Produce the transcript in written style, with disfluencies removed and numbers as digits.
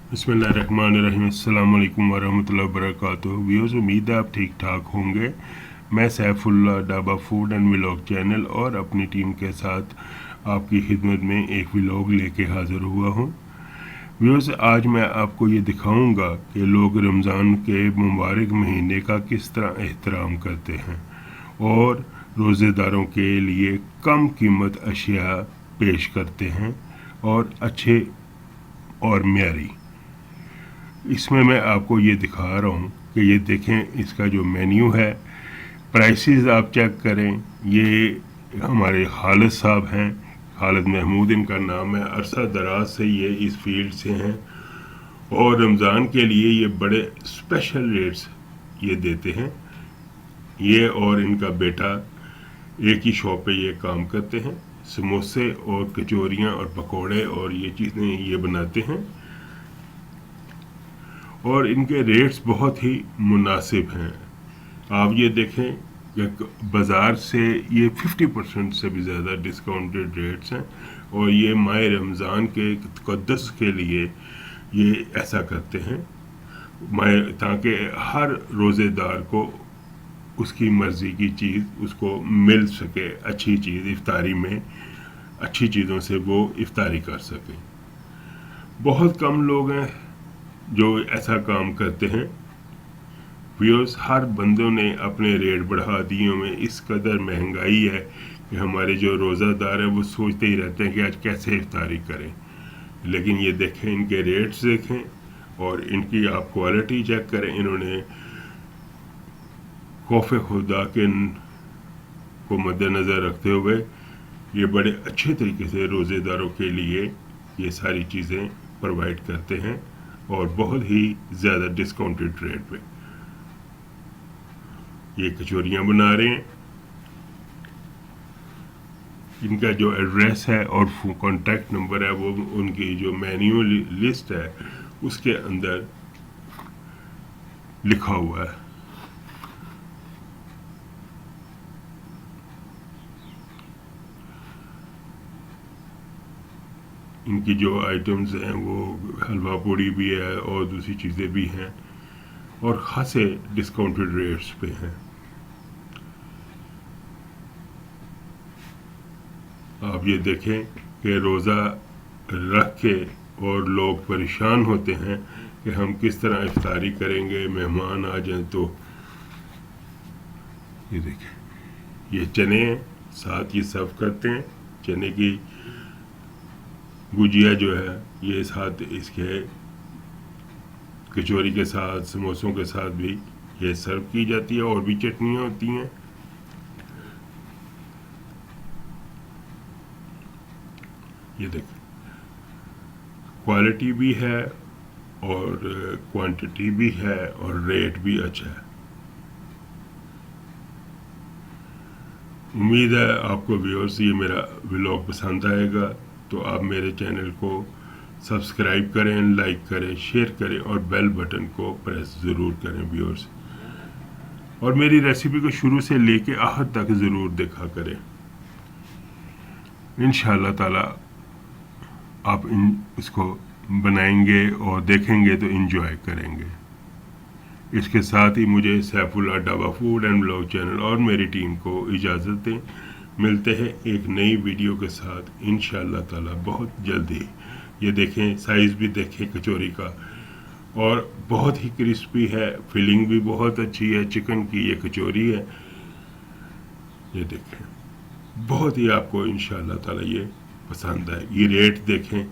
बिस्मिल्लाहिर्रहमानिर्रहीम। अस्सलाम वालेकुम वरहमतुल्लाहि वबरकातुहू। व्यूअर्स, उम्मीद है आप ठीक ठाक होंगे। मैं Saifullah dhaba food and vlog channel और अपनी टीम के साथ आपकी खिदमत में एक व्लॉग लेके हाज़िर हुआ हूँ। व्यूअर्स, आज मैं आपको ये दिखाऊंगा कि लोग रमज़ान के मुबारक महीने का किस तरह एहतराम करते हैं और रोज़ेदारों के लिए कम कीमत अशिया पेश करते हैं और अच्छे और म्यारी। इसमें मैं आपको ये दिखा रहा हूँ कि ये देखें, इसका जो मेन्यू है, प्राइसेस आप चेक करें। ये हमारे खालिद साहब हैं, खालिद महमूद इनका नाम है। अरसा दराज से ये इस फील्ड से हैं और रमज़ान के लिए ये बड़े स्पेशल रेट्स ये देते हैं। ये और इनका बेटा एक ही शॉप पे ये काम करते हैं। समोसे और कचौरियाँ और पकोड़े और ये चीज़ें ये बनाते हैं और इनके रेट्स बहुत ही मुनासिब हैं। आप ये देखें कि बाज़ार से ये 50% से भी ज़्यादा डिस्काउंटेड रेट्स हैं और ये माह रमज़ान के तक़द्दुस के लिए ये ऐसा करते हैं ताकि हर रोज़ेदार को उसकी मर्ज़ी की चीज़ उसको मिल सके। अच्छी चीज़ इफ्तारी में, अच्छी चीज़ों से वो इफ्तारी कर सके। बहुत कम लोग हैं जो ऐसा काम करते हैं। व्यूअर्स, हर बंदों ने अपने रेट बढ़ा दिए में। इस कदर महंगाई है कि हमारे जो रोज़ादार हैं वो सोचते ही रहते हैं कि आज कैसे इफ्तारी करें। लेकिन ये देखें, इनके रेट्स देखें और इनकी आप क्वालिटी चेक करें। इन्होंने खौफ खुदा के को मद्देनज़र रखते हुए ये बड़े अच्छे तरीके से रोज़ेदारों के लिए ये सारी चीज़ें प्रोवाइड करते हैं और बहुत ही ज़्यादा डिस्काउंटेड रेट पे ये कचौरियाँ बना रहे हैं। इनका जो एड्रेस है और कॉन्टैक्ट नंबर है वो उनकी जो मेन्यू लिस्ट है उसके अंदर लिखा हुआ है। इनकी जो आइटम्स हैं वो हलवा पूड़ी भी है और दूसरी चीज़ें भी हैं और ख़ासे डिस्काउंटेड रेट्स पे हैं। आप ये देखें कि रोज़ा रख के और लोग परेशान होते हैं कि हम किस तरह इफ्तारी करेंगे, मेहमान आ जाएं तो। ये देखें, ये चने साथ ये सर्व करते हैं। चने की गुजिया जो है ये साथ इसके कचौरी के साथ, समोसों के साथ भी ये सर्व की जाती है और भी चटनियाँ होती हैं। ये देखें, क्वालिटी भी है और क्वांटिटी भी है और रेट भी अच्छा है। उम्मीद है आपको व्यूअर्स ये मेरा व्लॉग पसंद आएगा, तो आप मेरे चैनल को सब्सक्राइब करें, लाइक करें, शेयर करें और बेल बटन को प्रेस ज़रूर करें व्यूअर्स। और मेरी रेसिपी को शुरू से लेके आखिर तक ज़रूर देखा करें। इंशाअल्लाह ताला आप इसको बनाएंगे और देखेंगे तो एंजॉय करेंगे। इसके साथ ही मुझे Saifullah dhaba food and vlog channel और मेरी टीम को इजाज़त दें। मिलते हैं एक नई वीडियो के साथ इंशाअल्लाह ताला बहुत जल्दी। ये देखें, साइज़ भी देखें कचौरी का और बहुत ही क्रिस्पी है, फिलिंग भी बहुत अच्छी है। चिकन की ये कचौरी है। ये देखें, बहुत ही आपको इंशाअल्लाह ताला ये पसंद है। ये रेट देखें